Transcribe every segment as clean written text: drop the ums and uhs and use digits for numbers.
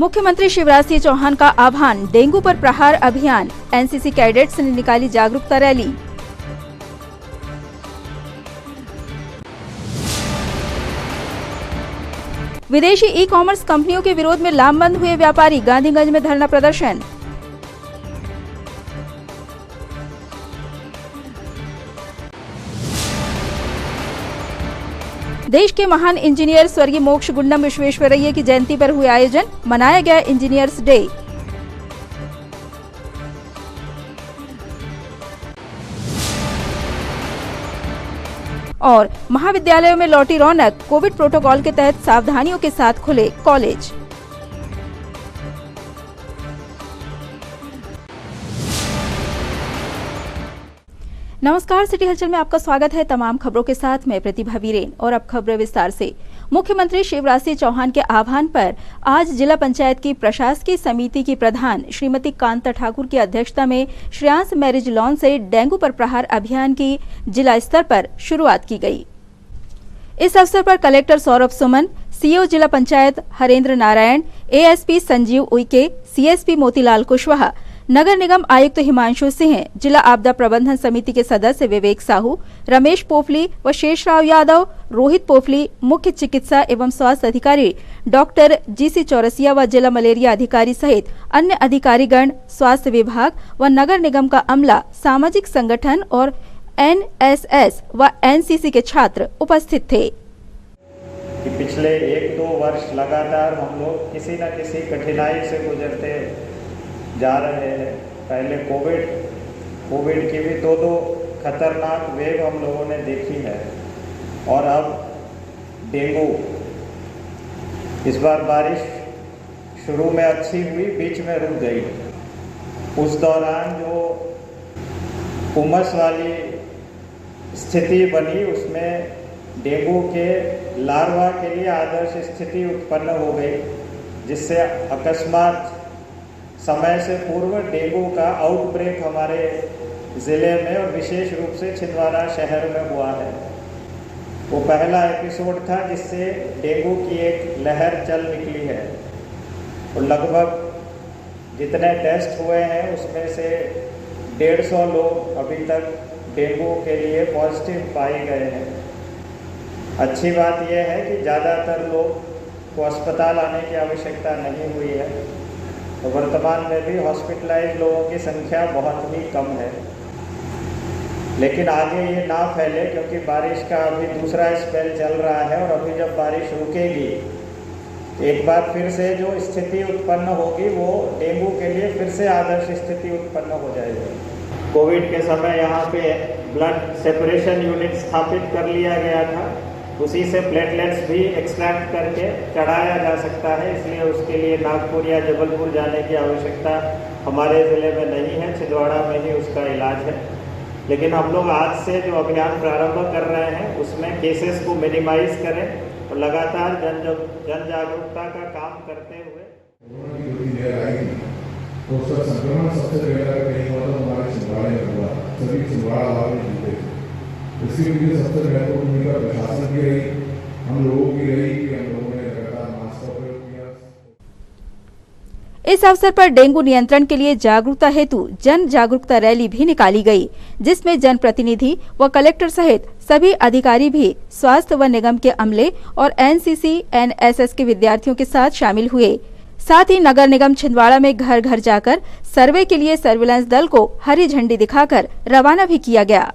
मुख्यमंत्री शिवराज सिंह चौहान का आह्वान, डेंगू पर प्रहार अभियान। एनसीसी कैडेट्स ने निकाली जागरूकता रैली। विदेशी ई कॉमर्स कंपनियों के विरोध में लामबंद हुए व्यापारी, गांधीगंज में धरना प्रदर्शन। देश के महान इंजीनियर स्वर्गीय मोक्ष गुंडम विश्वेश्वरैया की जयंती पर हुए आयोजन, मनाया गया इंजीनियर्स डे। और महाविद्यालयों में लौटी रौनक, कोविड प्रोटोकॉल के तहत सावधानियों के साथ खुले कॉलेज। नमस्कार, सिटी हलचल में आपका स्वागत है। तमाम खबरों के साथ मैं प्रतिभा वीरेन और अब खबरें विस्तार से। मुख्यमंत्री शिवराज सिंह चौहान के आह्वान पर आज जिला पंचायत की प्रशासकीय समिति की प्रधान श्रीमती कांता ठाकुर की अध्यक्षता में श्रेयांस मैरिज लॉन से डेंगू पर प्रहार अभियान की जिला स्तर पर शुरुआत की गई। इस अवसर पर कलेक्टर सौरभ सुमन, सीईओ जिला पंचायत हरेंद्र नारायण, एएसपी संजीव उइके, सीएसपी मोतीलाल कुशवाहा, नगर निगम आयुक्त हिमांशु सिंह, जिला आपदा प्रबंधन समिति के सदस्य विवेक साहू, रमेश पोफली व शेषराव यादव, रोहित पोफली, मुख्य चिकित्सा एवं स्वास्थ्य अधिकारी डॉक्टर जीसी चौरसिया व जिला मलेरिया अधिकारी सहित अन्य अधिकारीगण, स्वास्थ्य विभाग व नगर निगम का अमला, सामाजिक संगठन और एनएसएस व एनसीसी के छात्र उपस्थित थे। कि पिछले 1-2 वर्ष लगातार हम लोग किसी न किसी कठिनाई से गुजरते जा रहे हैं। पहले कोविड की भी 2 खतरनाक वेव हम लोगों ने देखी है और अब डेंगू। इस बार बारिश शुरू में अच्छी हुई, बीच में रुक गई। उस दौरान जो उमस वाली स्थिति बनी, उसमें डेंगू के लार्वा के लिए आदर्श स्थिति उत्पन्न हो गई, जिससे अकस्मात समय से पूर्व डेंगू का आउटब्रेक हमारे ज़िले में और विशेष रूप से छिंदवाड़ा शहर में हुआ है। वो पहला एपिसोड था जिससे डेंगू की एक लहर चल निकली है और लगभग जितने टेस्ट हुए हैं उसमें से 150 लोग अभी तक डेंगू के लिए पॉजिटिव पाए गए हैं। अच्छी बात यह है कि ज़्यादातर लोग को अस्पताल आने की आवश्यकता नहीं हुई है, तो वर्तमान में भी हॉस्पिटलाइज लोगों की संख्या बहुत ही कम है। लेकिन आगे ये ना फैले, क्योंकि बारिश का अभी दूसरा स्पेल चल रहा है और अभी जब बारिश रुकेगी एक बार फिर से जो स्थिति उत्पन्न होगी वो डेंगू के लिए फिर से आदर्श स्थिति उत्पन्न हो जाएगी। कोविड के समय यहाँ पे ब्लड सेपरेशन यूनिट स्थापित कर लिया गया था, उसी से प्लेटलेट्स भी एक्सट्रैक्ट करके चढ़ाया जा सकता है, इसलिए उसके लिए नागपुर या जबलपुर जाने की आवश्यकता हमारे ज़िले में नहीं है, छिंदवाड़ा में ही उसका इलाज है। लेकिन हम लोग आज से जो अभियान प्रारंभ कर रहे हैं उसमें केसेस को मिनिमाइज करें और लगातार जन जागरूकता का काम करते हुए तो उसका संक्रमण सबसे पहले कहीं हुआ तो हमारे छिंदवाड़ा में हुआ, सभी छिंदवाड़ा वाले जीते। इसके लिए सबसे महत्वपूर्ण भूमिका प्रशासन की रही, हम लोगों की रही कि हम लोगों ने लगातार मास्क का प्रयोग किया। इस अवसर पर डेंगू नियंत्रण के लिए जागरूकता हेतु जन जागरूकता रैली भी निकाली गई, जिसमें जनप्रतिनिधि व कलेक्टर सहित सभी अधिकारी भी स्वास्थ्य व निगम के अमले और एनसीसी एनएसएस के विद्यार्थियों के साथ शामिल हुए। साथ ही नगर निगम छिंदवाड़ा में घर घर जाकर सर्वे के लिए सर्विलांस दल को हरी झंडी दिखाकर रवाना भी किया गया।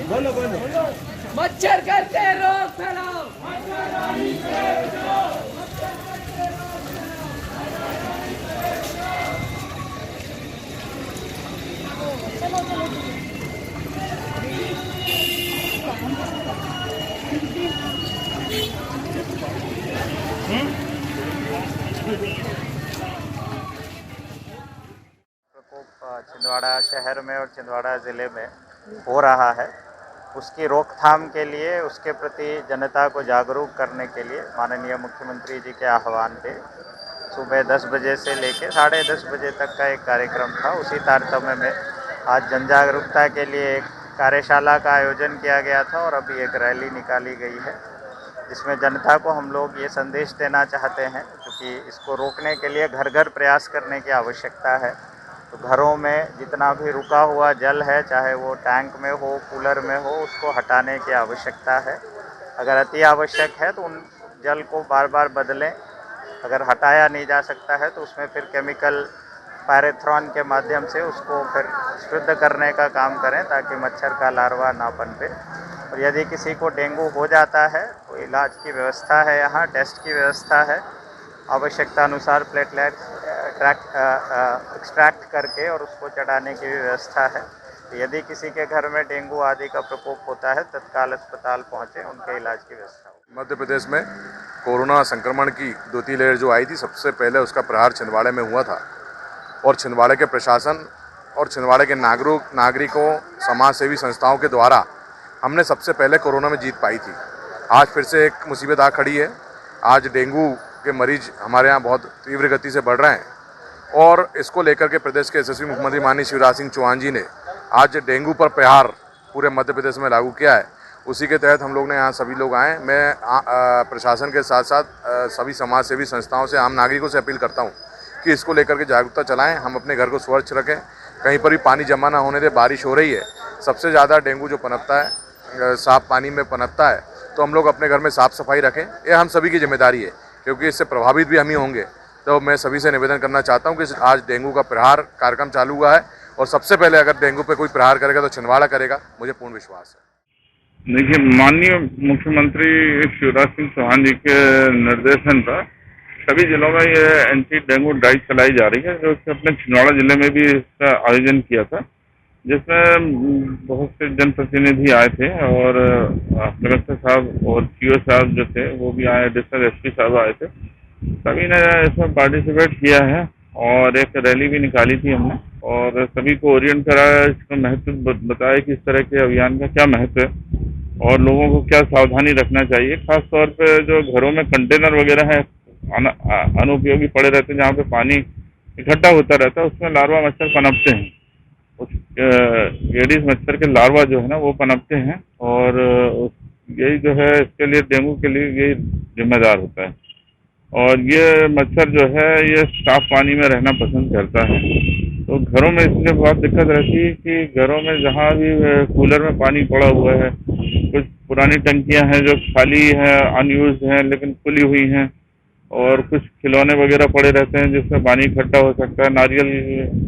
बोलो मच्छर करते रोग फैलाओ, मच्छरदानी से बचाओ, मच्छर करते रोग फैलाओ। प्रकोप छिंदवाड़ा शहर में और छिंदवाड़ा ज़िले में हो रहा है, उसकी रोकथाम के लिए, उसके प्रति जनता को जागरूक करने के लिए माननीय मुख्यमंत्री जी के आह्वान पे सुबह 10 बजे से लेकर 10:30 बजे तक का एक कार्यक्रम था। उसी तारतम्य में आज जन जागरूकता के लिए एक कार्यशाला का आयोजन किया गया था और अभी एक रैली निकाली गई है, जिसमें जनता को हम लोग ये संदेश देना चाहते हैं क्योंकि इसको रोकने के लिए घर घर प्रयास करने की आवश्यकता है। तो घरों में जितना भी रुका हुआ जल है, चाहे वो टैंक में हो, कूलर में हो, उसको हटाने की आवश्यकता है। अगर अति आवश्यक है तो उन जल को बार बार बदलें। अगर हटाया नहीं जा सकता है तो उसमें फिर केमिकल पायरेथ्रॉन के माध्यम से उसको फिर शुद्ध करने का काम करें ताकि मच्छर का लार्वा ना पनपे। और यदि किसी को डेंगू हो जाता है तो इलाज की व्यवस्था है, यहाँ टेस्ट की व्यवस्था है, आवश्यकता अनुसार प्लेटलेट एक्सट्रैक्ट करके और उसको चढ़ाने की भी व्यवस्था है। तो यदि किसी के घर में डेंगू आदि का प्रकोप होता है तत्काल अस्पताल पहुँचे, उनके इलाज की व्यवस्था हो। मध्य प्रदेश में कोरोना संक्रमण की दूसरी लहर जो आई थी, सबसे पहले उसका प्रहार छिंदवाड़े में हुआ था और छिंदवाड़े के प्रशासन और छिंदवाड़े के नागरिकों, समाज सेवी संस्थाओं के द्वारा हमने सबसे पहले कोरोना में जीत पाई थी। आज फिर से एक मुसीबत आ खड़ी है। आज डेंगू के मरीज हमारे यहाँ बहुत तीव्र गति से बढ़ रहे हैं और इसको लेकर के प्रदेश के यशस्वी मुख्यमंत्री माननीय शिवराज सिंह चौहान जी ने आज डेंगू पर प्रहार पूरे मध्य प्रदेश में लागू किया है। उसी के तहत हम लोग ने यहाँ सभी लोग आए। मैं प्रशासन के साथ साथ सभी समाज सेवी संस्थाओं से, आम नागरिकों से अपील करता हूँ कि इसको लेकर के जागरूकता चलाएं। हम अपने घर को स्वच्छ रखें, कहीं पर भी पानी जमा ना होने दें। बारिश हो रही है, सबसे ज़्यादा डेंगू जो पनपता है साफ पानी में पनपता है, तो हम लोग अपने घर में साफ़ सफाई रखें। ये हम सभी की जिम्मेदारी है क्योंकि इससे प्रभावित भी हम ही होंगे। तो मैं सभी से निवेदन करना चाहता हूँ कि आज डेंगू का प्रहार कार्यक्रम चालू हुआ है और सबसे पहले अगर डेंगू पे कोई प्रहार करेगा तो छिंदवाड़ा करेगा, मुझे पूर्ण विश्वास है। देखिए, माननीय मुख्यमंत्री शिवराज सिंह चौहान जी के निर्देशन पर सभी जिलों में ये एंटी डेंगू ड्राइव चलाई जा रही है, जो कि अपने छिंदवाड़ा जिले में भी इसका आयोजन किया था, जिसमें बहुत से जनप्रतिनिधि आए थे और कलेक्टर साहब और सीओ साहब जो थे वो भी आए, एडिशनल एसपी साहब आए थे। सभी ने इसमें पार्टिसिपेट किया है और एक रैली भी निकाली थी हमने और सभी को ओरिएंट कराया, इसका महत्व बताया कि इस तरह के अभियान का क्या महत्व है और लोगों को क्या सावधानी रखना चाहिए। खास तौर पे जो घरों में कंटेनर वगैरह है अनुपयोगी पड़े रहते हैं, जहाँ पे पानी इकट्ठा होता रहता है, उसमें लार्वा मच्छर पनपते हैं। उस एडिस मच्छर के लार्वा जो है ना वो पनपते हैं और यही जो है इसके लिए डेंगू के लिए यही जिम्मेदार होता है। और ये मच्छर जो है ये साफ पानी में रहना पसंद करता है। तो घरों में इसलिए बहुत दिक्कत रहती है कि घरों में जहाँ भी कूलर में पानी पड़ा हुआ है, कुछ पुरानी टंकियां हैं जो खाली हैं, अनयूज्ड हैं लेकिन खुली हुई हैं, और कुछ खिलौने वगैरह पड़े रहते हैं जिसमें पानी इकट्ठा हो सकता है, नारियल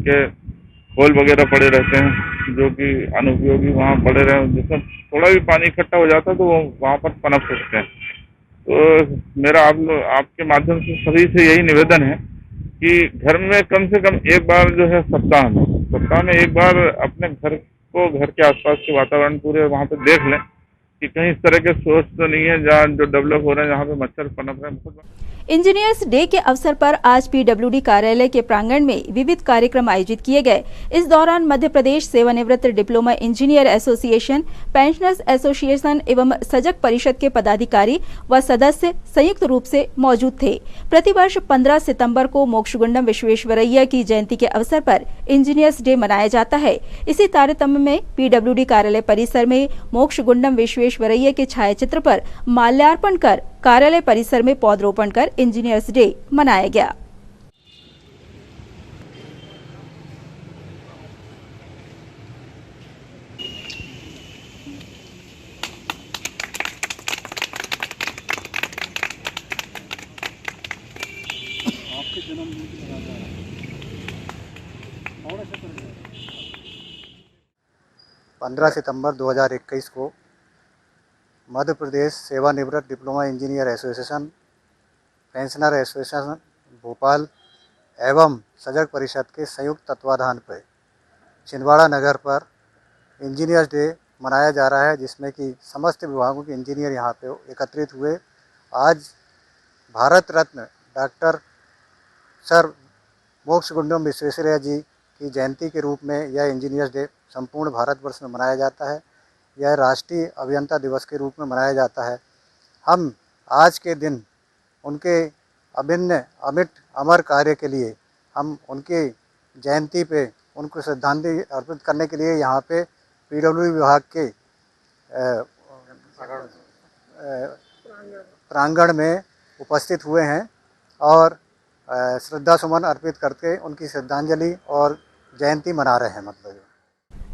के खोल वगैरह पड़े रहते हैं जो कि अनुपयोगी वहाँ पड़े रहे, जिसमें थोड़ा भी पानी इकट्ठा हो जाता है तो वो वहाँ पर पनप सकते हैं। तो मेरा आपके माध्यम से सभी से यही निवेदन है कि घर में कम से कम एक बार जो है सप्ताह में एक बार अपने घर को, घर के आसपास के वातावरण पूरे वहाँ पे देख लें कि कहीं इस तरह के सोर्स तो नहीं है जहाँ जो डेवलप हो रहे हैं, जहाँ पे मच्छर पनप रहे हैं। इंजीनियर्स डे के अवसर पर आज पीडब्ल्यूडी कार्यालय के प्रांगण में विविध कार्यक्रम आयोजित किए गए। इस दौरान मध्य प्रदेश सेवानिवृत्त diploma engineer association, pensioners association एवं सजग परिषद के पदाधिकारी व सदस्य संयुक्त रूप से मौजूद थे। प्रतिवर्ष 15 सितंबर को मोक्षगुंडम विश्वेश्वरैया की जयंती के अवसर पर इंजीनियर्स डे मनाया जाता है। इसी तारतम्य में पीडब्ल्यूडी कार्यालय परिसर में मोक्षगुंडम विश्वेश्वरैया के छायाचित्र पर माल्यार्पण कर कार्यालय परिसर में पौधरोपण कर इंजीनियर्स डे मनाया गया। आपके जन्मदिन की लगातार 15 सितंबर 2021 को मध्य प्रदेश सेवानिवृत्त diploma engineer association, pensioner association Bhopal एवं सजग परिषद के संयुक्त तत्वाधान पर छिंदवाड़ा नगर पर इंजीनियर्स डे मनाया जा रहा है, जिसमें कि समस्त विभागों के इंजीनियर यहाँ पे एकत्रित हुए। आज भारत रत्न डॉक्टर सर मोक्षगुंडम विश्वेश्वरैया जी की जयंती के रूप में यह इंजीनियर्स डे संपूर्ण भारतवर्ष में मनाया जाता है। यह राष्ट्रीय अभियंता दिवस के रूप में मनाया जाता है। हम आज के दिन उनके अभिन्न अमिट अमर कार्य के लिए हम उनकी जयंती पे उनको श्रद्धांजलि अर्पित करने के लिए यहाँ पे पीडब्ल्यूडी विभाग के प्रांगण में उपस्थित हुए हैं और श्रद्धा सुमन अर्पित करके उनकी श्रद्धांजलि और जयंती मना रहे हैं। मतलब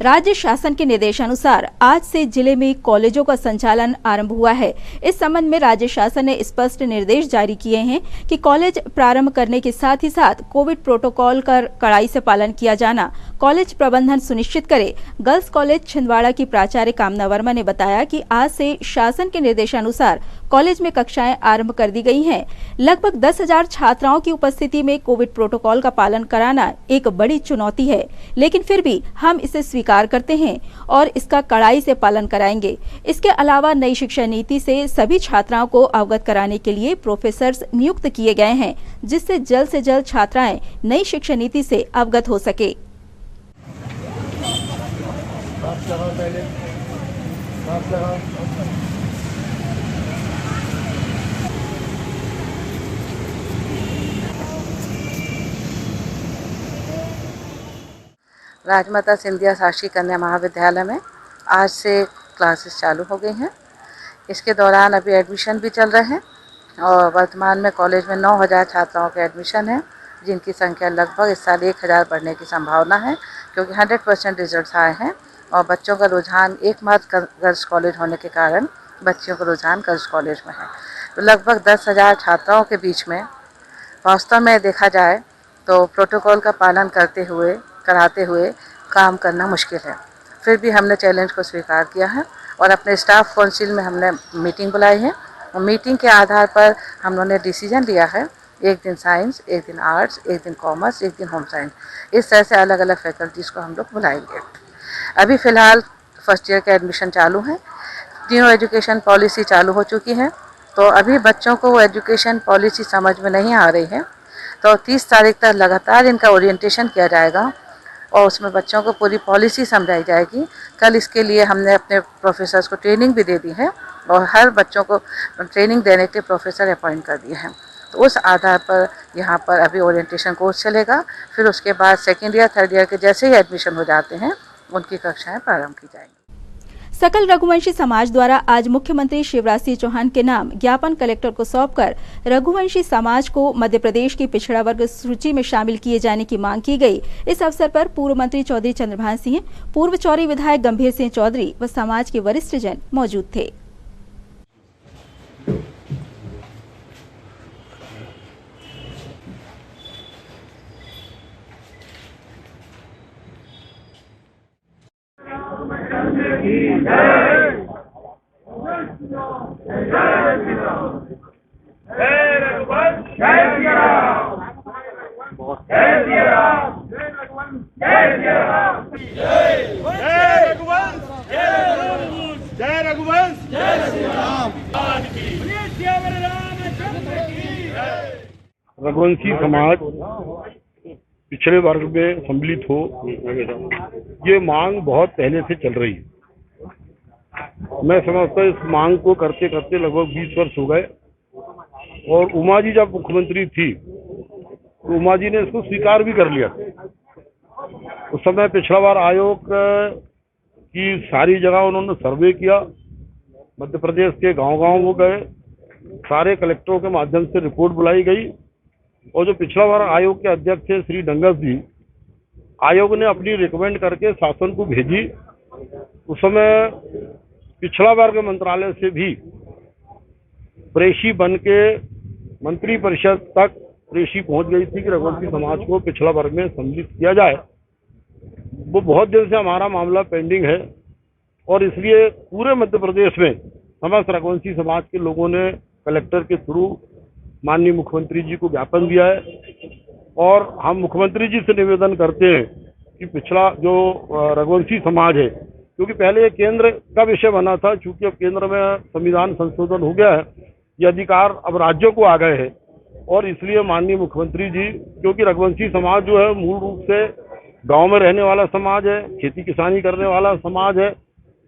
राज्य शासन के निर्देशानुसार आज से जिले में कॉलेजों का संचालन आरंभ हुआ है। इस संबंध में राज्य शासन ने स्पष्ट निर्देश जारी किए हैं कि कॉलेज प्रारंभ करने के साथ ही साथ कोविड प्रोटोकॉल का कड़ाई से पालन किया जाना कॉलेज प्रबंधन सुनिश्चित करे। गर्ल्स कॉलेज छिंदवाड़ा की प्राचार्य कामना वर्मा ने बताया कि आज से शासन के निर्देशानुसार कॉलेज में कक्षाएं आरंभ कर दी गई हैं। लगभग 10,000 छात्राओं की उपस्थिति में कोविड प्रोटोकॉल का पालन कराना एक बड़ी चुनौती है, लेकिन फिर भी हम इसे स्वीकार करते हैं और इसका कड़ाई से पालन कराएंगे। इसके अलावा नई शिक्षा नीति से सभी छात्राओं को अवगत कराने के लिए प्रोफेसर्स नियुक्त किए गए हैं, जिससे जल्द से जल्द छात्राएं नई शिक्षा नीति से अवगत हो सके। राजमाता सिंधिया शासकीय कन्या महाविद्यालय में आज से क्लासेस चालू हो गई हैं। इसके दौरान अभी एडमिशन भी चल रहे हैं और वर्तमान में कॉलेज में 9,000 छात्राओं के एडमिशन है, जिनकी संख्या लगभग इस साल 1,000 बढ़ने की संभावना है, क्योंकि 100% रिजल्ट्स आए हैं और बच्चों का रुझान एकमात्र गर्ल्स कॉलेज होने के कारण बच्चियों का रुझान गर्ल्स कॉलेज में है। तो लगभग 10,000 छात्राओं के बीच में वास्तव में देखा जाए तो प्रोटोकॉल का पालन कराते हुए काम करना मुश्किल है। फिर भी हमने चैलेंज को स्वीकार किया है और अपने स्टाफ काउंसिल में हमने मीटिंग बुलाई है और मीटिंग के आधार पर हम लोगों ने डिसीजन लिया है, एक दिन साइंस, एक दिन आर्ट्स, एक दिन कॉमर्स, एक दिन होम साइंस, इस तरह से अलग अलग फैकल्टीज़ को हम लोग बुलाएंगे। अभी फ़िलहाल फर्स्ट ईयर के एडमिशन चालू हैं, न्यू एजुकेशन पॉलिसी चालू हो चुकी है, तो अभी बच्चों को वो एजुकेशन पॉलिसी समझ में नहीं आ रही है, तो 30 तारीख तक लगातार इनका ओरिएंटेशन किया जाएगा और उसमें बच्चों को पूरी पॉलिसी समझाई जाएगी। कल इसके लिए हमने अपने प्रोफेसर्स को ट्रेनिंग भी दे दी है और हर बच्चों को ट्रेनिंग देने के प्रोफेसर अपॉइंट कर दिए हैं। तो उस आधार पर यहाँ पर अभी ओरिएंटेशन कोर्स चलेगा, फिर उसके बाद सेकेंड ईयर थर्ड ईयर के जैसे ही एडमिशन हो जाते हैं उनकी कक्षाएँ प्रारंभ की जाएंगी। सकल रघुवंशी समाज द्वारा आज मुख्यमंत्री शिवराज सिंह चौहान के नाम ज्ञापन कलेक्टर को सौंपकर रघुवंशी समाज को मध्य प्रदेश की पिछड़ा वर्ग सूची में शामिल किए जाने की मांग की गई। इस अवसर पर पूर्व मंत्री चौधरी चंद्रभान सिंह, पूर्व चौरी विधायक गंभीर सिंह चौधरी व समाज के वरिष्ठ जन मौजूद थे। रघुवंशी समाज पिछड़े वर्ग में सम्मिलित हो, ये मांग बहुत पहले से चल रही है। मैं समझता हूँ इस मांग को करते करते लगभग 20 वर्ष हो गए और उमा जी जब मुख्यमंत्री थी तो उमा जी ने इसको स्वीकार भी कर लिया। उस समय पिछड़ा वर्ग आयोग की सारी जगह उन्होंने सर्वे किया, मध्य प्रदेश के गांव-गांव वो गए, सारे कलेक्टरों के माध्यम से रिपोर्ट बुलाई गई और जो पिछड़ा वर्ग आयोग के अध्यक्ष थे श्री डंगस जी, आयोग ने अपनी रिकमेंड करके शासन को भेजी। उस समय पिछड़ा वर्ग मंत्रालय से भी प्रेषी बन के मंत्री परिषद तक प्रेषी पहुंच गई थी कि रघुवंशी समाज को पिछड़ा वर्ग में सम्मिलित किया जाए। वो बहुत दिन से हमारा मामला पेंडिंग है और इसलिए पूरे मध्य प्रदेश में समस्त रघुवंशी समाज के लोगों ने कलेक्टर के थ्रू माननीय मुख्यमंत्री जी को ज्ञापन दिया है और हम मुख्यमंत्री जी से निवेदन करते हैं कि पिछड़ा जो रघुवंशी समाज है, क्योंकि पहले ये केंद्र का विषय बना था, चूंकि अब केंद्र में संविधान संशोधन हो गया है, ये अधिकार अब राज्यों को आ गए हैं, और इसलिए माननीय मुख्यमंत्री जी, क्योंकि रघुवंशी समाज जो है मूल रूप से गांव में रहने वाला समाज है, खेती किसानी करने वाला समाज है,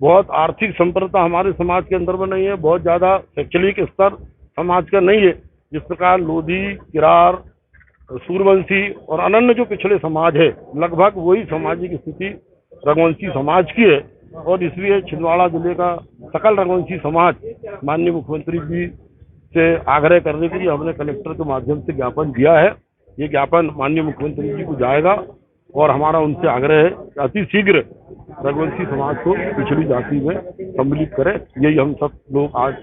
बहुत आर्थिक संपन्नता हमारे समाज के अंदर में नहीं है, बहुत ज़्यादा शैक्षणिक स्तर समाज का नहीं है। जिस प्रकार लोधी, किरार, सूर्यवंशी और अन्य जो पिछड़े समाज है, लगभग वही सामाजिक स्थिति रघुवंशी समाज की है। और इसलिए छिंदवाड़ा जिले का सकल रघुवंशी समाज माननीय मुख्यमंत्री जी से आग्रह करने के लिए हमने कलेक्टर के माध्यम से ज्ञापन दिया है। ये ज्ञापन माननीय मुख्यमंत्री जी को जाएगा और हमारा उनसे आग्रह है कि अति शीघ्र रघुवंशी समाज को पिछड़ी जाति में सम्मिलित करें। यही हम सब लोग आज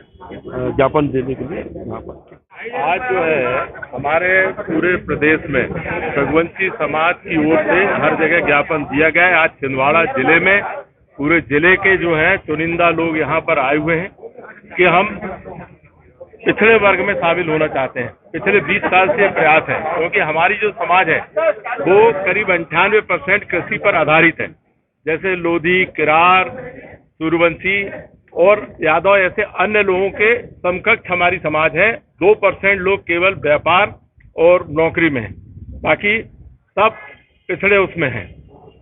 ज्ञापन देने के लिए यहाँ पर। आज जो है हमारे पूरे प्रदेश में रघुवंशी समाज की ओर से हर जगह ज्ञापन दिया गया है। आज छिंदवाड़ा जिले में पूरे जिले के जो है चुनिंदा लोग यहाँ पर आए हुए हैं कि हम पिछड़े वर्ग में शामिल होना चाहते हैं। पिछले 20 साल से प्रयास है, क्योंकि हमारी जो समाज है वो करीब 98% कृषि पर आधारित है। जैसे लोधी, किरार, सूर्यवंशी और यादव ऐसे अन्य लोगों के समकक्ष हमारी समाज है। 2% लोग केवल व्यापार और नौकरी में हैं, बाकी सब पिछड़े उसमें हैं।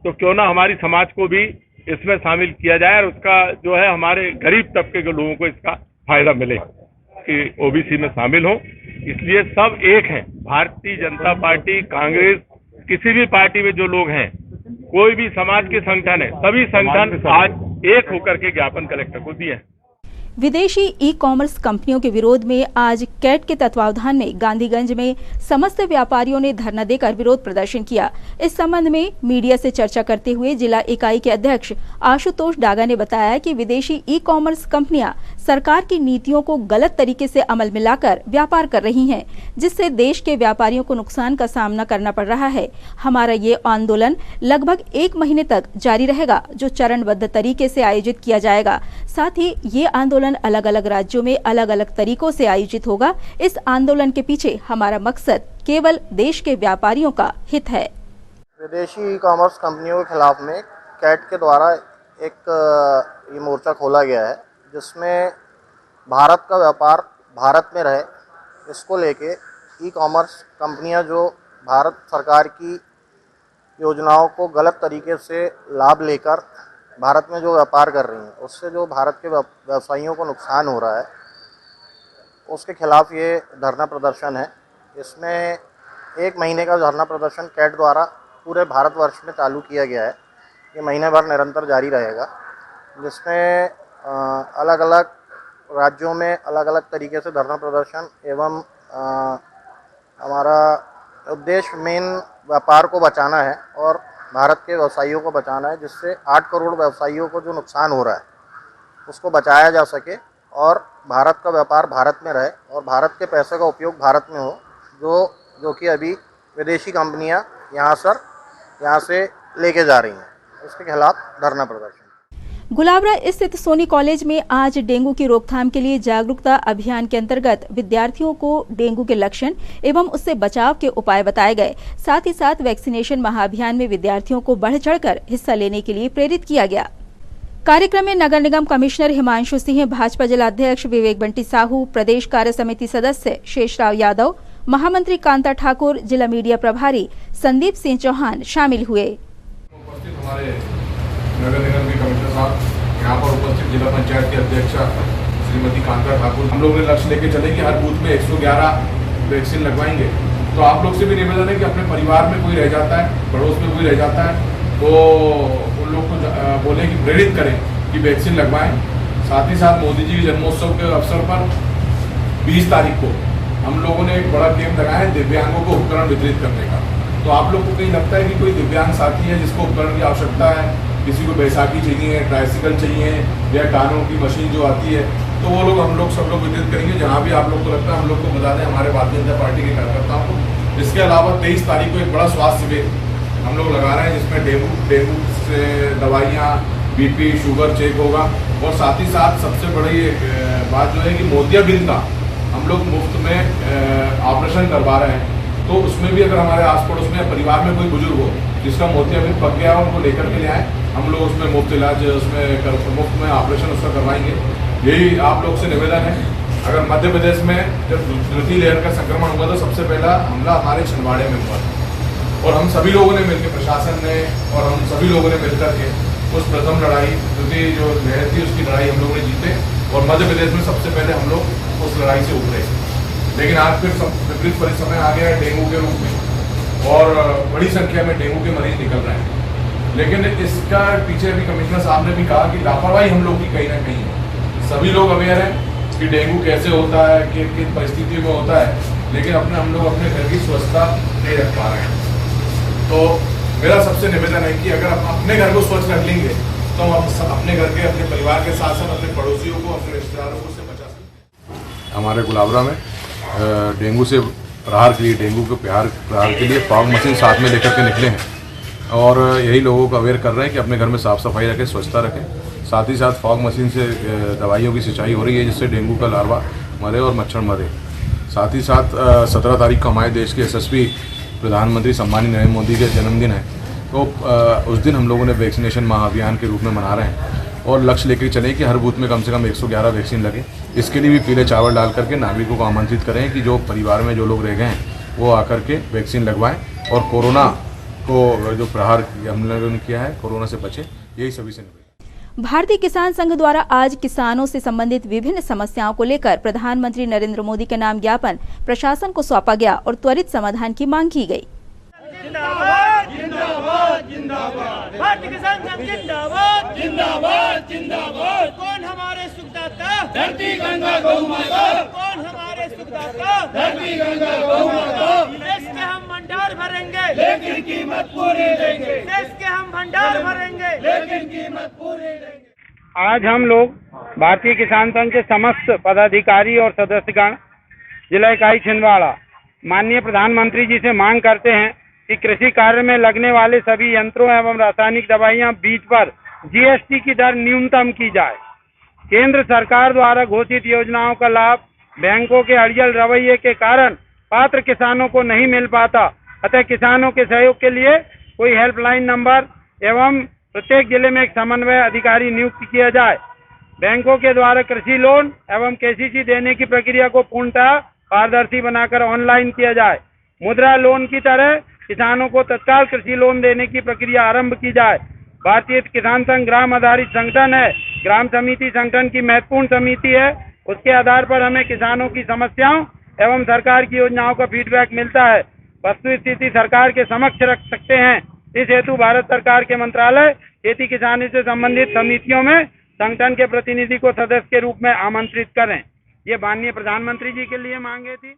तो क्यों ना हमारी समाज को भी इसमें शामिल किया जाए और उसका जो है हमारे गरीब तबके के लोगों को इसका फायदा मिले कि ओबीसी में शामिल हो। इसलिए सब एक हैं, भारतीय जनता पार्टी, कांग्रेस, किसी भी पार्टी में जो लोग हैं, कोई भी समाज के संगठन है, सभी संगठन आज एक होकर के ज्ञापन कलेक्टर को दिए हैं। विदेशी ई कॉमर्स कंपनियों के विरोध में आज कैट के तत्वावधान में गांधीगंज में समस्त व्यापारियों ने धरना देकर विरोध प्रदर्शन किया। इस संबंध में मीडिया से चर्चा करते हुए जिला इकाई के अध्यक्ष आशुतोष डागा ने बताया कि विदेशी ई कॉमर्स कंपनियां सरकार की नीतियों को गलत तरीके से अमल में लाकर व्यापार कर रही हैं, जिससे देश के व्यापारियों को नुकसान का सामना करना पड़ रहा है। हमारा ये आंदोलन लगभग 1 महीने तक जारी रहेगा, जो चरणबद्ध तरीके से आयोजित किया जाएगा। साथ ही ये आंदोलन अलग अलग राज्यों में अलग अलग तरीकों से आयोजित होगा। इस आंदोलन के पीछे हमारा मकसद केवल देश के व्यापारियों का हित है। विदेशी ई कॉमर्स कंपनियों के खिलाफ में कैट के द्वारा एक ये मोर्चा खोला गया है, जिसमें भारत का व्यापार भारत में रहे, इसको लेके ई कॉमर्स कंपनियां जो भारत सरकार की योजनाओं को गलत तरीके से लाभ लेकर भारत में जो व्यापार कर रही हैं, उससे जो भारत के व्यवसायियों को नुकसान हो रहा है, उसके खिलाफ ये धरना प्रदर्शन है। इसमें 1 महीने का धरना प्रदर्शन कैट द्वारा पूरे भारतवर्ष में चालू किया गया है। ये महीने भर निरंतर जारी रहेगा, जिसमें अलग अलग राज्यों में अलग अलग तरीके से धरना प्रदर्शन एवं हमारा उद्देश्य मेन व्यापार को बचाना है और भारत के व्यवसायियों को बचाना है, जिससे 8 करोड़ व्यवसायियों को जो नुकसान हो रहा है उसको बचाया जा सके और भारत का व्यापार भारत में रहे और भारत के पैसे का उपयोग भारत में हो, जो कि अभी विदेशी कंपनियां यहाँ से लेके जा रही हैं। उसके खिलाफ धरना प्रदर्शन। गुलाबरा स्थित सोनी कॉलेज में आज डेंगू की रोकथाम के लिए जागरूकता अभियान के अंतर्गत विद्यार्थियों को डेंगू के लक्षण एवं उससे बचाव के उपाय बताए गए। साथ ही साथ वैक्सीनेशन महाअभियान में विद्यार्थियों को बढ़ चढ़कर हिस्सा लेने के लिए प्रेरित किया गया। कार्यक्रम में नगर निगम कमिश्नर हिमांशु सिंह, भाजपा जिलाध्यक्ष विवेक बंटी साहू, प्रदेश कार्य समिति सदस्य शेषराव यादव, महामंत्री कांता ठाकुर, जिला मीडिया प्रभारी संदीप सिंह चौहान शामिल हुए। नगर निगम के कमिश्नर साहब, यहाँ पर उपस्थित जिला पंचायत की अध्यक्षा श्रीमती कांता ठाकुर, हम लोग ने लक्ष्य लेके चले कि हर बूथ में 111 वैक्सीन लगवाएंगे। तो आप लोग से भी निवेदन है कि अपने परिवार में कोई रह जाता है, पड़ोस में कोई रह जाता है, तो उन लोग को बोले कि प्रेरित करें कि वैक्सीन लगवाएं। साथ ही साथ मोदी जी के जन्मोत्सव के अवसर पर 20 तारीख को हम लोगों ने एक बड़ा कैंप लगाया है दिव्यांगों को उपकरण वितरित करने का। तो आप लोग को कहीं लगता है कि कोई दिव्यांग साथी है जिसको उपकरण की आवश्यकता है, किसी को बैसाखी चाहिए, ट्राइसिकल चाहिए या कानों की मशीन जो आती है, तो वो लोग हम लोग सब लोग वितरित करेंगे। जहाँ भी आप लोग को लगता है हम लोग को बता दें हमारे भारतीय जनता पार्टी के कार्यकर्ताओं को। इसके अलावा 23 तारीख को एक बड़ा स्वास्थ्य शिविर हम लोग लगा रहे हैं, जिसमें डेंगू से दवाइयाँ, BP, शुगर चेक होगा और साथ ही साथ सबसे बड़ी बात जो है कि मोतियाबिंद का हम लोग मुफ्त में ऑपरेशन करवा रहे हैं। तो उसमें भी अगर हमारे आस पड़ोस में परिवार में कोई बुजुर्ग हो जिसका मोतियाबिंद पक गया है, उनको लेकर के ले आए, हम लोग उसमें मुफ्त इलाज, उसमें मुफ्त में ऑपरेशन उसका करवाएंगे। यही आप लोग से निवेदन है अगर मध्य प्रदेश में जब द्वितीय लहर का संक्रमण हुआ तो सबसे पहला हमला हमारे छिंदवाड़े में हुआ था और हम सभी लोगों ने मिलकर, प्रशासन ने और हम सभी लोगों ने मिलकर के उस प्रथम लड़ाई, द्वितीय जो लहर थी उसकी लड़ाई हम लोगों ने जीते और मध्य प्रदेश में सबसे पहले हम लोग उस लड़ाई से उभरे। लेकिन आज फिर विपरीत परिस्थिति आ गया है डेंगू के रूप में और बड़ी संख्या में डेंगू के मरीज निकल रहे हैं। लेकिन इसका पीछे भी कमिश्नर साहब ने भी कहा कि लापरवाही हम लोग की कहीं ना कहीं है। सभी लोग अवेयर हैं कि डेंगू कैसे होता है, किन परिस्थितियों में होता है, लेकिन हम लोग अपने घर की स्वच्छता नहीं रख पा रहे हैं। तो मेरा सबसे निवेदन है कि अगर हम अपने घर को स्वच्छ रख लेंगे तो हम अपने घर के, अपने परिवार के साथ साथ अपने पड़ोसियों को, अपने रिश्तेदारों को उससे बचा सकते हैं। हमारे गुलाबरा में डेंगू से प्रहार के लिए, डेंगू के प्रहार के लिए फॉग मशीन साथ में लेकर के निकले हैं और यही लोगों को अवेयर कर रहे हैं कि अपने घर में साफ़ सफाई रखें, स्वच्छता रखें। साथ ही साथ फॉग मशीन से दवाइयों की सिंचाई हो रही है जिससे डेंगू का लार्वा मरे और मच्छर मरे। साथ ही साथ 17 तारीख को हमारे देश के यशस्वी प्रधानमंत्री सम्मानित नरेंद्र मोदी का जन्मदिन है, तो उस दिन हम लोगों ने वैक्सीनेशन महाअभियान के रूप में मना रहे हैं और लक्ष्य लेकर चलें कि हर बूथ में कम से कम 111 वैक्सीन लगे। इसके लिए भी पीले चावल डाल करके नागरिकों को आमंत्रित करें कि जो परिवार में जो लोग रह गए हैं वो आकर के वैक्सीन लगवाएं और कोरोना को जो प्रहार हम लोगों ने किया है, कोरोना से बचें। यही सभी से निवेदन। भारतीय किसान संघ द्वारा आज किसानों से संबंधित विभिन्न समस्याओं को लेकर प्रधानमंत्री नरेंद्र मोदी के नाम ज्ञापन प्रशासन को सौंपा गया और त्वरित समाधान की मांग की गई। जिंदाबाद जिंदाबाद जिंदाबाद भारतीय किसान संघ जिंदाबाद जिंदाबाद जिंदाबाद। कौन हमारे सुखदाता? धरती गंगा गौ माता। कौन हमारे सुखदाता? धरती गंगा गौ माता। देश के हम भंडार भरेंगे लेकिन कीमत पूरी देंगे। देश के हम भंडार भरेंगे लेकिन कीमत पूरी देंगे। आज हम लोग भारतीय किसान संघ के समस्त पदाधिकारी और सदस्यगण जिला इकाई छिंदवाड़ा माननीय प्रधानमंत्री जी से मांग करते हैं कि कृषि कार्य में लगने वाले सभी यंत्रों एवं रासायनिक दवाइयां, बीज पर जीएसटी की दर न्यूनतम की जाए। केंद्र सरकार द्वारा घोषित योजनाओं का लाभ बैंकों के अड़ियल रवैये के कारण पात्र किसानों को नहीं मिल पाता, अतः किसानों के सहयोग के लिए कोई हेल्पलाइन नंबर एवं प्रत्येक जिले में एक समन्वय अधिकारी नियुक्त किया जाए। बैंकों के द्वारा कृषि लोन एवं केसीसी देने की प्रक्रिया को पूर्णतः पारदर्शी बनाकर ऑनलाइन किया जाए। मुद्रा लोन की तरह किसानों को तत्काल कृषि लोन देने की प्रक्रिया आरंभ की जाए। भारतीय किसान संघ ग्राम आधारित संगठन है, ग्राम समिति संगठन की महत्वपूर्ण समिति है। उसके आधार पर हमें किसानों की समस्याओं एवं सरकार की योजनाओं का फीडबैक मिलता है, वस्तु स्थिति सरकार के समक्ष रख सकते हैं। इस हेतु भारत सरकार के मंत्रालय खेती किसानी से संबंधित समितियों में संगठन के प्रतिनिधि को सदस्य के रूप में आमंत्रित करें। ये माननीय प्रधानमंत्री जी के लिए मांगे थी।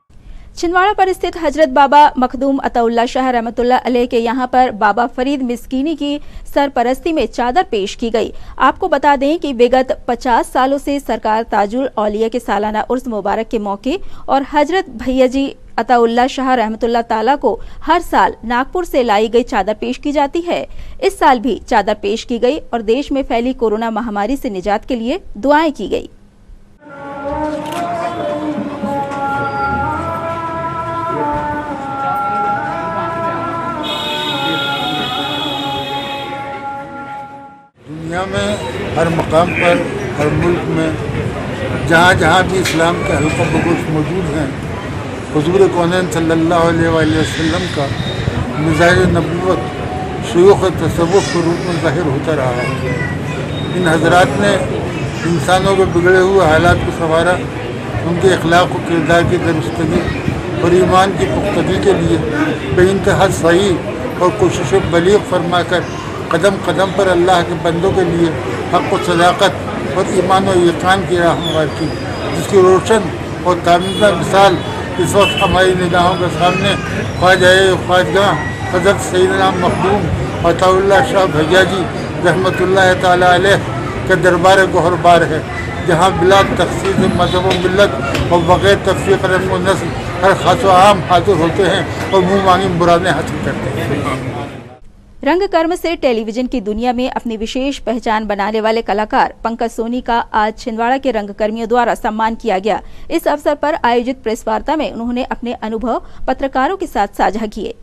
छिंदवाड़ा पर स्थित हजरत बाबा मखदूम अताउल्लाह शाह रहमतुल्लाह अलैह के यहाँ पर बाबा फरीद मिस्कीनी की सरपरस्ती में चादर पेश की गई। आपको बता दें कि विगत 50 सालों से सरकार ताजुल औलिया के सालाना उर्स मुबारक के मौके और हजरत भैया जी अताउल्लाह शाह रहमतुल्लाह ताला को हर साल नागपुर से लाई गई चादर पेश की जाती है। इस साल भी चादर पेश की गई और देश में फैली कोरोना महामारी से निजात के लिए दुआएं की गई। दुनिया में हर मकाम पर, हर मुल्क में जहाँ जहाँ भी इस्लाम के हल्का बगोश मौजूद हैं, हुज़ूर कौनैन सल्लल्लाहु अलैहि वसल्लम का मिज़ाज नबूवत शुयूख़ तसव्वुफ़ के रूप में ज़ाहिर होता रहा है। इन हज़रात ने इंसानों के बिगड़े हुए हालात को संवारा, उनके अखलाक व किरदार की दुरुस्तगी और ईमान की पुख्तगी के लिए बेइंतहा सही और कोशिश बलीग फरमाकर कदम कदम पर अल्लाह के बंदों के लिए हक़ व सदाक़त और ईमान व यक़ीन की राह हमवार की, जिसकी रोशन और तामीज़ा मिसाल इस वक्त हमारी निगाहों के सामने ख्वाजगाह हज़रत सैयदना मखदूम अताउल्लाह शाह भैया जी रहमतुल्लाह ताला अलैह के दरबार गोहरबार है, जहाँ बिला तख़सीस मज़हब व मिल्लत और बग़ैर तफ़रीक़ रंग व नस्ल हर ख़ास व आम हाज़िर होते हैं और मुँह मांगी मुरादें हासिल करते हैं। रंगकर्म से टेलीविजन की दुनिया में अपनी विशेष पहचान बनाने वाले कलाकार पंकज सोनी का आज छिंदवाड़ा के रंगकर्मियों द्वारा सम्मान किया गया। इस अवसर पर आयोजित प्रेस वार्ता में उन्होंने अपने अनुभव पत्रकारों के साथ साझा किए।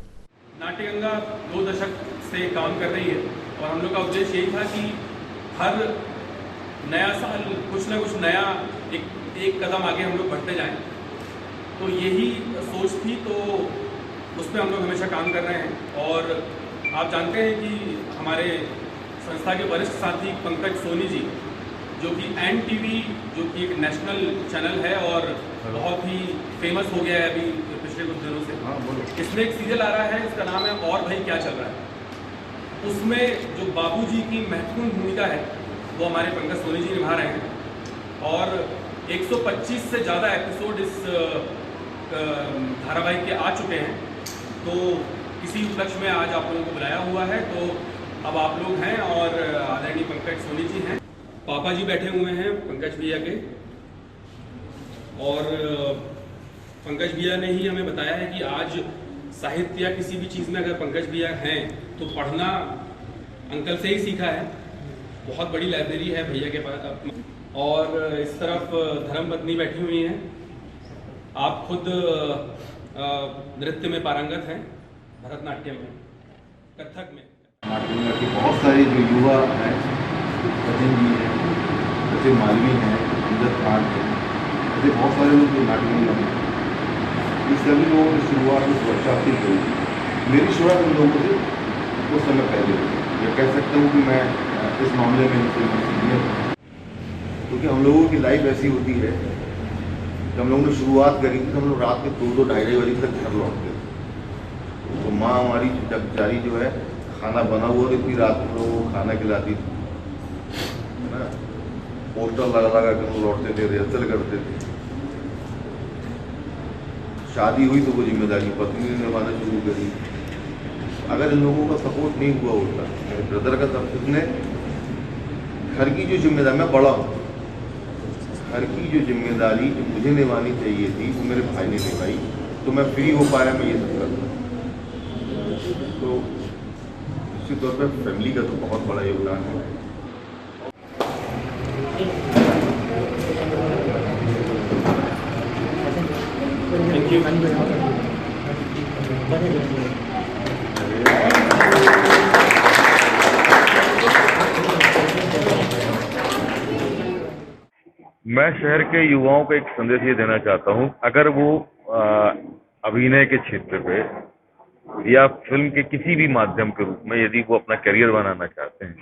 नाट्यगंगा 2 दशक से काम कर रही है और हम लोग का उद्देश्य यही था कि हर नया साल कुछ न कुछ नया एक एक कदम आगे हम लोग बढ़ते जाएं। तो यही सोच थी, तो उस पर हम लोग हमेशा काम कर रहे हैं। और आप जानते हैं कि हमारे संस्था के वरिष्ठ साथी पंकज सोनी जी, जो कि NTV, जो कि एक नेशनल चैनल है और बहुत ही फेमस हो गया है अभी पिछले कुछ दिनों से, इसमें एक सीरियल आ रहा है, इसका नाम है और भाई क्या चल रहा है। उसमें जो बाबूजी की महत्वपूर्ण भूमिका है वो हमारे पंकज सोनी जी निभा रहे हैं। और 125 से ज़्यादा एपिसोड इस धारावाहिक के आ चुके हैं। तो इसी उपलक्ष्य में आज आप लोगों को बुलाया हुआ है। तो अब आप लोग हैं और आदरणीय पंकज सोनी जी हैं, पापा जी बैठे हुए हैं पंकज भैया के, और पंकज भैया ने ही हमें बताया है कि आज साहित्य या किसी भी चीज़ में अगर पंकज भैया हैं तो पढ़ना अंकल से ही सीखा है। बहुत बड़ी लाइब्रेरी है भैया के पास। और इस तरफ धर्मपत्नी बैठी हुई हैं। आप खुद नृत्य में पारंगत हैं, भरतनाट्यम में, कथक में। नाटक के बहुत सारे जो युवा हैं, सचिन जी हैं, सचिन मालवी हैं, अमजद खान हैं, ऐसे बहुत सारे लोग जो नाटक में हैं, इन सभी लोगों ने शुरुआत में वर्कशॉप की गई। मेरी शुरुआत उन लोगों से कुछ समय पहले हुई। ये कह सकता हूँ कि मैं इस मामले में इनसे सीनियर हूँ, क्योंकि हम लोगों की लाइफ ऐसी होती है कि हम लोगों ने शुरुआत करी थी तो हम लोग रात में 2-2 ढाई बजे तक घर लौटते थे। तो माँ हमारी बेचारी जो है खाना बना हुआ तो इतनी रात में लोगों को खाना खिलाती थी, है ना। पोस्टर लगा लगा कर लौटते थे, रिहर्सल करते थे। शादी हुई तो वो जिम्मेदारी पत्नी ने निभाना शुरू करी। अगर इन लोगों का सपोर्ट नहीं हुआ होता, मेरे ब्रदर का सब कुछ ने घर की जो जिम्मेदारी, मैं बड़ा हूँ, घर की जो जिम्मेदारी जो मुझे निभानी चाहिए थी वो मेरे भाई ने निभाई, तो मैं फ्री हो पाया, मैं ये सब करता। तो निश्चित तौर पर फैमिली का तो बहुत बड़ा योगदान है। Thank you. मैं शहर के युवाओं को एक संदेश ये देना चाहता हूँ, अगर वो अभिनय के क्षेत्र पे या फिल्म के किसी भी माध्यम के रूप में यदि वो अपना करियर बनाना चाहते हैं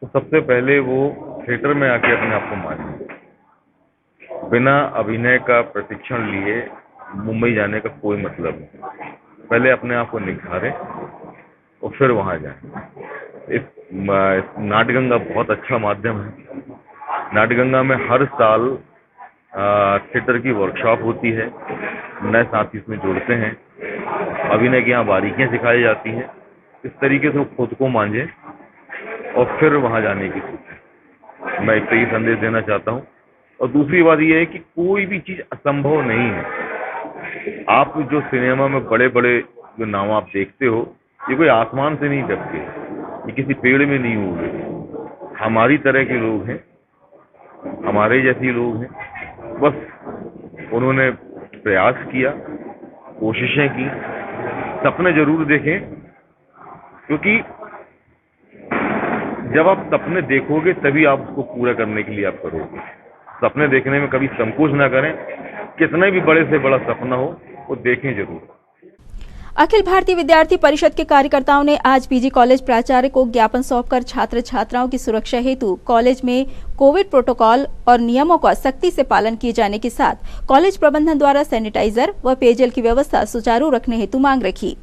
तो सबसे पहले वो थिएटर में आके अपने आप को मानें। बिना अभिनय का प्रशिक्षण लिए मुंबई जाने का कोई मतलब नहीं। पहले अपने आप को निखारें और फिर वहाँ जाएं। इस नाटगंगा बहुत अच्छा माध्यम है। नाटगंगा में हर साल थिएटर की वर्कशॉप होती है, नए साथी इसमें जुड़ते हैं, अभिनय की यहाँ बारीकियाँ सिखाई जाती हैं। इस तरीके से वो खुद को मांझे और फिर वहाँ जाने की सोचें। मैं एक तो ये संदेश देना चाहता हूँ। और दूसरी बात ये है कि कोई भी चीज़ असंभव नहीं है। आप जो सिनेमा में बड़े बड़े जो नाम आप देखते हो, ये कोई आसमान से नहीं टपके, ये किसी पेड़ में नहीं उगे। हमारी तरह के लोग हैं, हमारे जैसे लोग हैं। बस उन्होंने प्रयास किया, कोशिशें की, सपने जरूर देखें, क्योंकि जब आप सपने देखोगे तभी आप उसको पूरा करने के लिए आप करोगे। सपने देखने में कभी संकोच ना करें, कितने भी बड़े से बड़ा सपना हो वो देखें जरूर। अखिल भारतीय विद्यार्थी परिषद के कार्यकर्ताओं ने आज पीजी कॉलेज प्राचार्य को ज्ञापन सौंपकर छात्र छात्राओं की सुरक्षा हेतु कॉलेज में कोविड प्रोटोकॉल और नियमों का सख्ती से पालन किए जाने के साथ कॉलेज प्रबंधन द्वारा सैनिटाइजर व पेयजल की व्यवस्था सुचारू रखने हेतु मांग रखी।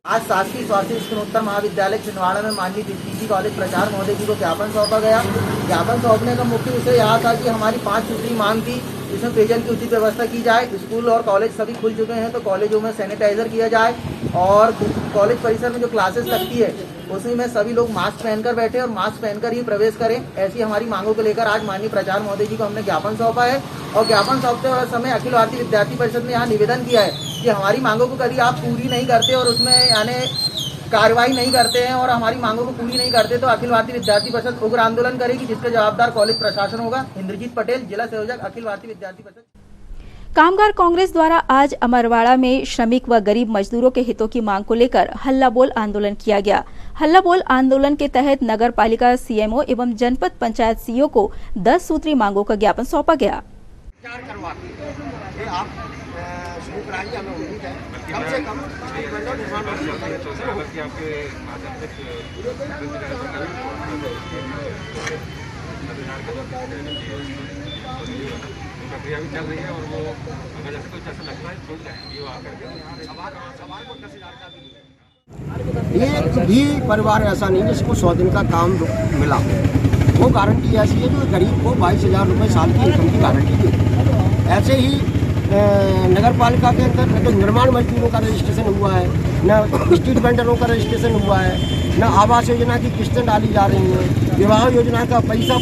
आज शासकीय स्वास्थ्य स्नातकोत्तर महाविद्यालय छिंदवाड़ा में माननीय पीजी कॉलेज प्राचार्य महोदय जी को ज्ञापन सौंपा गया। ज्ञापन सौंपने का मुख्य विषय यह था कि हमारी 5 सूत्री मांग थी, जिसमें पेयजल की उचित व्यवस्था की जाए। स्कूल और कॉलेज सभी खुल चुके हैं तो कॉलेजों में सैनिटाइजर किया जाए और कॉलेज परिसर में जो क्लासेस लगती है उसमें में सभी लोग मास्क पहनकर बैठे और मास्क पहनकर ही प्रवेश करें। ऐसी हमारी मांगों को लेकर आज माननीय प्राचार्य महोदय जी को हमने ज्ञापन सौंपा है। और ज्ञापन सौंपते समय अखिल भारतीय विद्यार्थी परिषद ने यहाँ निवेदन किया है कि हमारी मांगों को कभी आप पूरी नहीं करते और उसमें यानी कार्रवाई नहीं करते हैं और हमारी मांगों को पूरी नहीं करते तो अखिल भारतीय विद्यार्थी परिषद उग्र आंदोलन करेगी, जिसका जवाबदार कॉलेज प्रशासन होगा। इंद्रजीत पटेल, जिला संयोजक, अखिल भारतीय विद्यार्थी परिषद। कामगार कांग्रेस द्वारा आज अमरवाड़ा में श्रमिक व गरीब मजदूरों के हितों की मांग को लेकर हल्ला बोल आंदोलन किया गया। हल्ला बोल आंदोलन के तहत नगर पालिका सीएमओ एवं जनपद पंचायत सीईओ को 10 सूत्री मांगों का ज्ञापन सौंपा गया। प्रक्रिया भी चल रही है और वो अगर जैसे कुछ ऐसा लगता है छूट जाएंगे वो आकर के एक भी परिवार ऐसा नहीं जिसको 100 दिन का काम मिला। वो गारंटी ऐसी है जो गरीब को 22,000 रुपये साल की इनकम की गारंटी दी। ऐसे ही नगर पालिका के अंदर न तो निर्माण मजदूरों का रजिस्ट्रेशन हुआ है, न स्ट्रीट वेंडरों का रजिस्ट्रेशन हुआ है, न आवास योजना की किस्तें डाली जा रही हैं, विवाह योजना का पैसा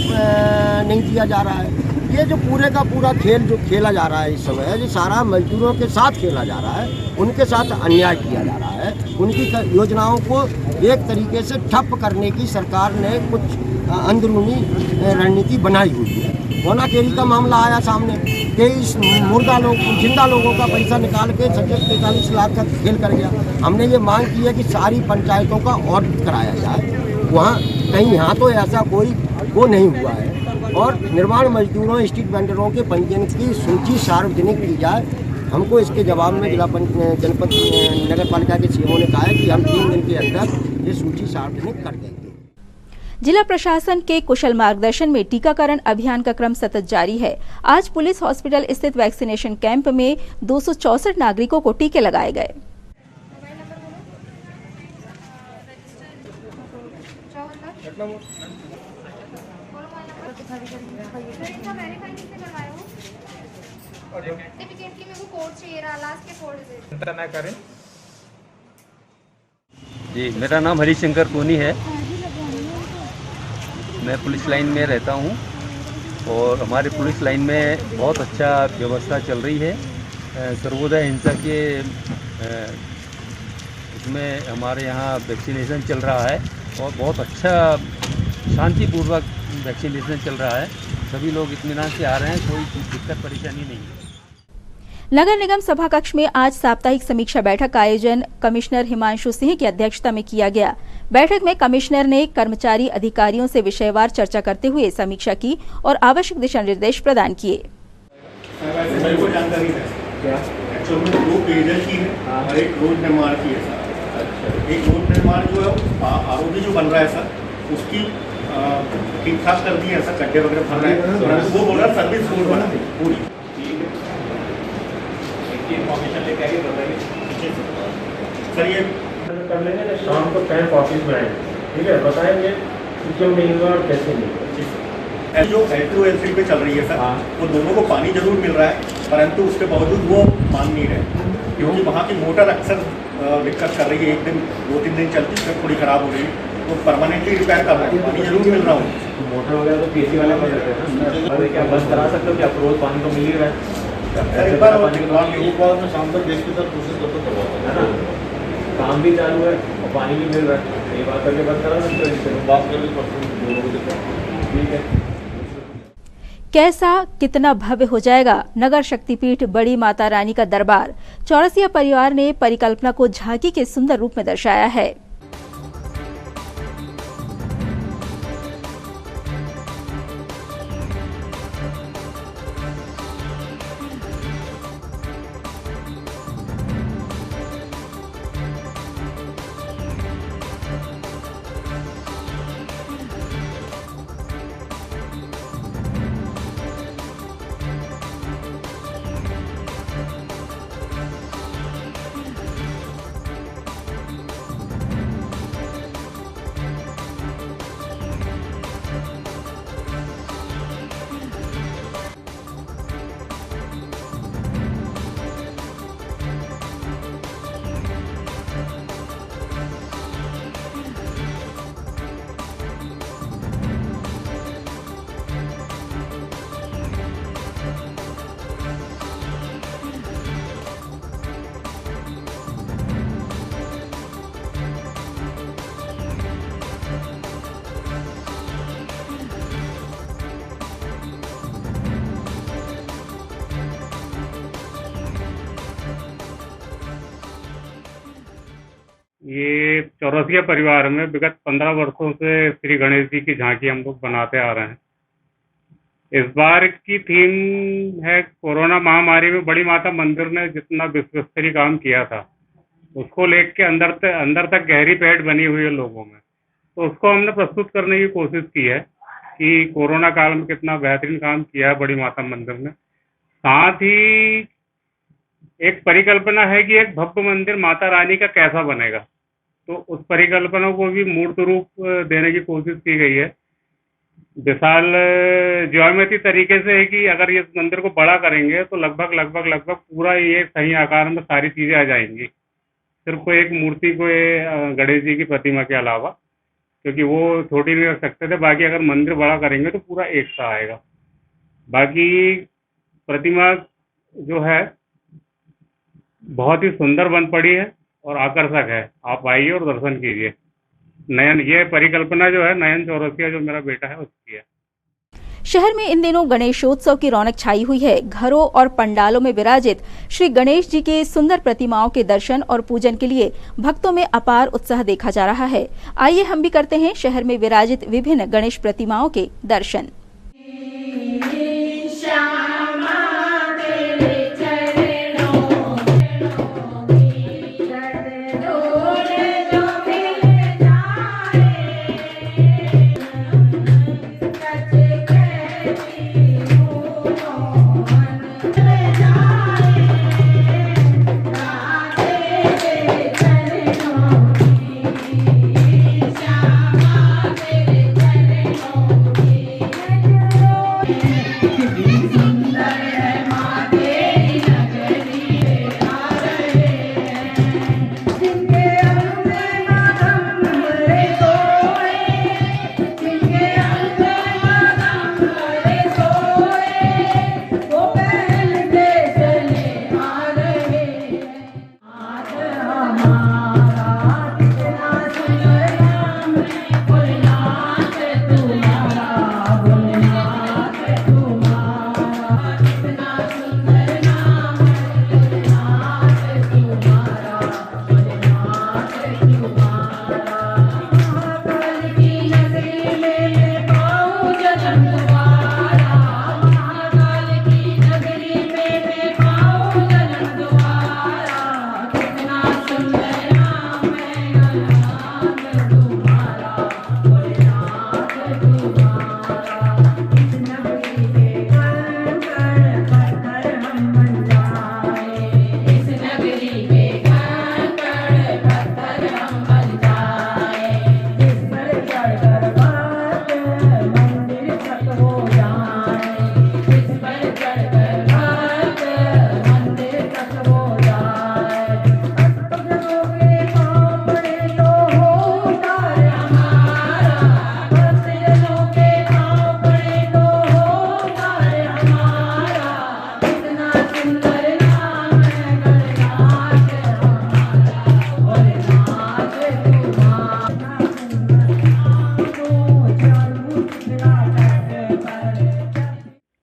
नहीं दिया जा रहा है। ये जो पूरे का पूरा खेल जो खेला जा रहा है इस समय है, जो सारा मजदूरों के साथ खेला जा रहा है, उनके साथ अन्याय किया जा रहा है। उनकी योजनाओं को एक तरीके से ठप करने की सरकार ने कुछ अंदरूनी रणनीति बनाई हुई है। मोनाकेरी का मामला आया सामने, 23 जिंदा लोगों का पैसा निकाल के 43 लाख का खेल कर गया। हमने ये मांग की है कि सारी पंचायतों का ऑडिट कराया जाए, वहाँ कहीं यहाँ तो ऐसा कोई वो नहीं हुआ है, और निर्माण मजदूरों स्ट्रीट वेंडरों के पंजीयन की सूची सार्वजनिक की जाए। हमको इसके जवाब में जनपद नगर पालिका के सीएमओ ने कहा है कि हम 3 दिन के अंदर ये सूची सार्वजनिक कर देंगे। जिला प्रशासन के कुशल मार्गदर्शन में टीकाकरण अभियान का क्रम सतत जारी है। आज पुलिस हॉस्पिटल स्थित वैक्सीनेशन कैंप में 264 नागरिकों को टीके लगाए गए। जी, मेरा नाम हरिशंकर कोनी है। मैं पुलिस लाइन में रहता हूँ और हमारे पुलिस लाइन में बहुत अच्छा व्यवस्था चल रही है। सर्वोदय हिंसा के इसमें हमारे यहाँ वैक्सीनेशन चल रहा है और बहुत अच्छा शांतिपूर्वक वैक्सीनेशन चल रहा है। सभी लोग इत्मीनान से आ रहे हैं, कोई दिक्कत परेशानी नहीं है। नगर निगम सभा कक्ष में आज साप्ताहिक समीक्षा बैठक का आयोजन कमिश्नर हिमांशु सिंह की अध्यक्षता में किया गया। बैठक में कमिश्नर ने कर्मचारी अधिकारियों से विषयवार चर्चा करते हुए समीक्षा की और आवश्यक दिशा निर्देश प्रदान किए। दो पेयजल की है और एक रोड निर्माण की है सर। एक रोड निर्माण जो है आरोपी जो बन रहा है सर, उसकी ठीक ठाक कर दी है सर, गड्ढे वगैरह भर रहे हैं, वो बोल रहा सर्विस रोड बना दी पूरी। इन्फॉर्मेशन लेके आइए, बताइए सर। ये कर लेंगे तो शाम को कैंप ऑफिस में आएंगे, ठीक है, बताएंगे कि क्यों नहीं हुआ और कैसे नहीं हुआ। जो L2 L3 पे चल रही है सर, वो दोनों को पानी जरूर मिल रहा है, परंतु उसके बावजूद वो मान नहीं रहे, क्योंकि वहाँ की मोटर अक्सर दिक्कत कर रही है। 1 दिन 2-3 दिन चलती है, थोड़ी खराब हो रही है, तो परमानेंटली रिपेयर कर रहा है, पानी जरूर मिल रहा हूँ। मोटर वगैरह तो पीसी वाले कर देते हैं ना, क्या बंद करा सकते हो कि आप रोज पानी तो मिल ही रहा है। एक बार में शाम तक देश के साथ प्रोसेस है ना, काम भी चालू है और पानी भी मिल रहा है, ये बात करके बंद करा सकते हो, बात कर ठीक है। कैसा कितना भव्य हो जाएगा नगर शक्तिपीठ बड़ी माता रानी का दरबार। चौरसिया परिवार ने परिकल्पना को झांकी के सुंदर रूप में दर्शाया है। ये चौरसिया परिवार में विगत 15 वर्षों से श्री गणेश जी की झांकी हम लोग बनाते आ रहे हैं। इस बार की थीम है कोरोना महामारी में बड़ी माता मंदिर ने जितना विश्वस्तरीय काम किया था उसको लेके अंदर तक गहरी पैठ बनी हुई है लोगों में, तो उसको हमने प्रस्तुत करने की कोशिश की है कि कोरोना काल में कितना बेहतरीन काम किया है बड़ी माता मंदिर ने। साथ ही एक परिकल्पना है कि एक भव्य मंदिर माता रानी का कैसा बनेगा, तो उस परिकल्पना को भी मूर्त रूप देने की कोशिश की गई है। विशाल ज्योमेट्री तरीके से है कि अगर इस मंदिर को बड़ा करेंगे तो लगभग पूरा ये सही आकार में सारी चीजें आ जाएंगी, सिर्फ एक मूर्ति को गणेश जी की प्रतिमा के अलावा, क्योंकि वो छोटी नहीं रख सकते थे। बाकी अगर मंदिर बड़ा करेंगे तो पूरा एक सा आएगा। बाकी प्रतिमा जो है बहुत ही सुंदर बन पड़ी है और आकर्षक है। आप आइए और दर्शन कीजिए। नयन, ये परिकल्पना जो है नयन चौरसिया जो मेरा बेटा है उसकी है। शहर में इन दिनों गणेशोत्सव की रौनक छाई हुई है। घरों और पंडालों में विराजित श्री गणेश जी के सुंदर प्रतिमाओं के दर्शन और पूजन के लिए भक्तों में अपार उत्साह देखा जा रहा है। आइए हम भी करते हैं शहर में विराजित विभिन्न गणेश प्रतिमाओं के दर्शन।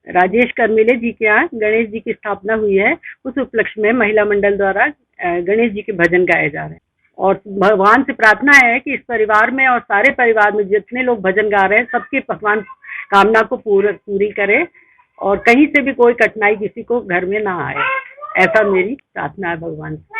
राजेश कर्मिले जी के यहाँ गणेश जी की स्थापना हुई है। उस उपलक्ष्य में महिला मंडल द्वारा गणेश जी के भजन गाए जा रहे हैं और भगवान से प्रार्थना है कि इस परिवार में और सारे परिवार में जितने लोग भजन गा रहे हैं सबकी भगवान कामना को पूरी करे और कहीं से भी कोई कठिनाई किसी को घर में ना आए, ऐसा मेरी प्रार्थना है भगवान से।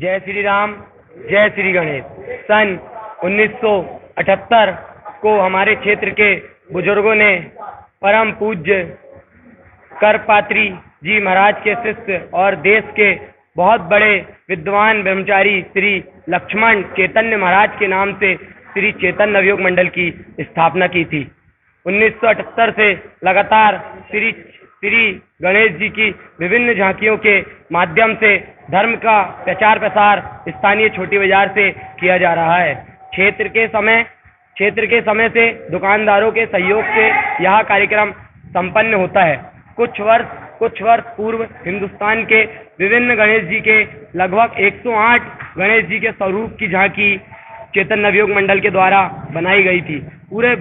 जय श्री राम, जय श्री गणेश। सन 1978 को हमारे क्षेत्र के बुजुर्गों ने परम पूज्य करपात्री जी महाराज के शिष्य और देश के बहुत बड़े विद्वान ब्रह्मचारी श्री लक्ष्मण चैतन्य महाराज के नाम से श्री चैतन्य नवयोग मंडल की स्थापना की थी। 1978 से लगातार श्री गणेश जी की विभिन्न झांकियों के माध्यम से धर्म का प्रचार प्रसार स्थानीय छोटी बाजार से किया जा रहा है। क्षेत्र के समय से दुकानदारों के सहयोग से यह कार्यक्रम संपन्न होता है। कुछ वर्ष पूर्व हिंदुस्तान के विभिन्न गणेश जी के लगभग 108 गणेश जी के स्वरूप की झांकी चैतन्य नवयोग मंडल के द्वारा बनाई गई थी। पूरे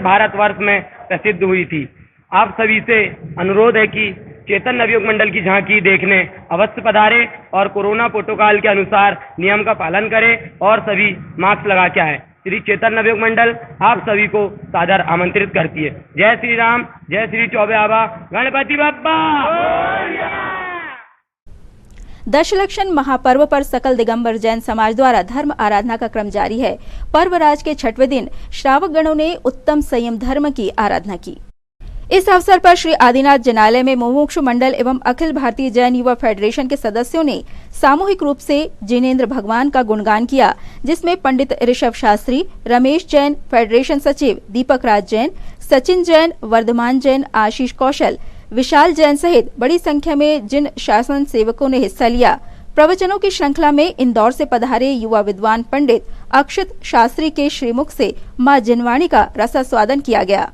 भारतवर्ष में प्रसिद्ध हुई थी। आप सभी से अनुरोध है कि चैतन्य नवयोग मंडल की झांकी देखने अवश्य पधारें और कोरोना प्रोटोकॉल के अनुसार नियम का पालन करें और सभी मास्क लगा के आए। श्री चैतन्य नवयोग मंडल आप सभी को सादर आमंत्रित करती है। जय श्री राम, जय श्री चौबे आबा, गणपति बप्पा। दशलक्षण महापर्व पर सकल दिगंबर जैन समाज द्वारा धर्म आराधना का क्रम जारी है। पर्वराज के 6वें दिन श्रावक गणों ने उत्तम संयम धर्म की आराधना की। इस अवसर पर श्री आदिनाथ जनालय में मुमुक्षु मंडल एवं अखिल भारतीय जैन युवा फेडरेशन के सदस्यों ने सामूहिक रूप से जिनेन्द्र भगवान का गुणगान किया, जिसमें पंडित ऋषभ शास्त्री, रमेश जैन, फेडरेशन सचिव दीपक राज जैन, सचिन जैन, वर्धमान जैन, आशीष कौशल, विशाल जैन सहित बड़ी संख्या में जिन शासन सेवकों ने हिस्सा लिया। प्रवचनों की श्रृंखला में इंदौर से पधारे युवा विद्वान पंडित अक्षत शास्त्री के श्रीमुख से मां जिनवाणी का रसास्वादन किया गया।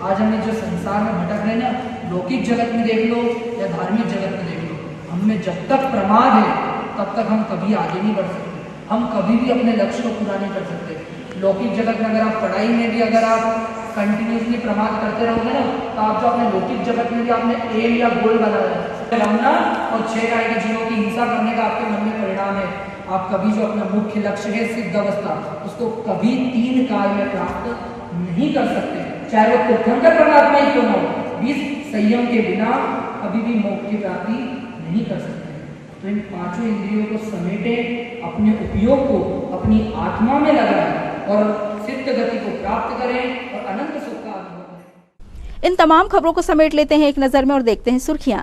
आज हमें जो संसार में भटक रहे हैं ना, लौकिक जगत में देख लो या धार्मिक जगत में देख लो, हमें जब तक प्रमाद है तब तक हम कभी आगे नहीं बढ़ सकते। हम कभी भी अपने लक्ष्य को पूरा नहीं कर सकते। लौकिक जगत में अगर आप पढ़ाई में भी अगर आप कंटिन्यूसली प्रमाद करते रहोगे ना, तो आप जो अपने लौकिक जगत में भी आपने एम या गोल बना रमना और 6 गाय के जीवों की हिंसा करने का आपके मन में परिणाम है। आप कभी जो अपना मुख्य लक्ष्य है सिद्ध अवस्था, उसको कभी 3 काल में प्राप्त नहीं कर सकते, चाहे वो तीर्थंकर परमात्मा ही क्यों ना हो। 20 संयम के बिना कभी भी मोक्ष की प्राप्ति नहीं कर सकते। तो इन 5 इंद्रियों को समेटे, अपने उपयोग को अपनी आत्मा में लगाएं और सिद्ध गति को प्राप्त करें और अनंत सुख का अनुभव करें। इन तमाम खबरों को समेट लेते हैं एक नजर में और देखते हैं सुर्खियां।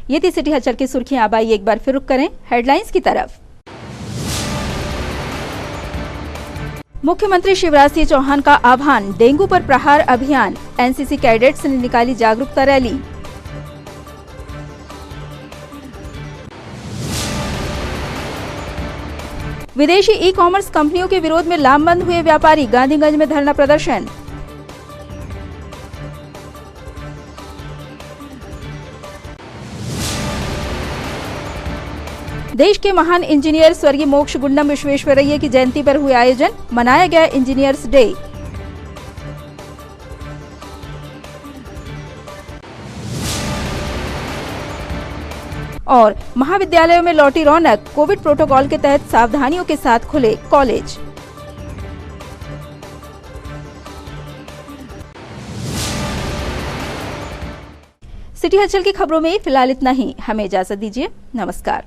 ये थी सिटी हलचल की सुर्खियां। अब आइए एक बार फिर रुक करें हेडलाइंस की तरफ। मुख्यमंत्री शिवराज सिंह चौहान का आह्वान, डेंगू पर प्रहार अभियान, एनसीसी कैडेट्स ने निकाली जागरूकता रैली। विदेशी ई कॉमर्स कंपनियों के विरोध में लामबंद हुए व्यापारी, गांधीगंज में धरना प्रदर्शन। देश के महान इंजीनियर स्वर्गीय मोक्ष गुंडम विश्वेश्वरैया की जयंती पर हुए आयोजन, मनाया गया इंजीनियर्स डे। और महाविद्यालयों में लौटी रौनक, कोविड प्रोटोकॉल के तहत सावधानियों के साथ खुले कॉलेज। सिटी हलचल की खबरों में फिलहाल इतना ही। हमें इजाजत दीजिए। नमस्कार।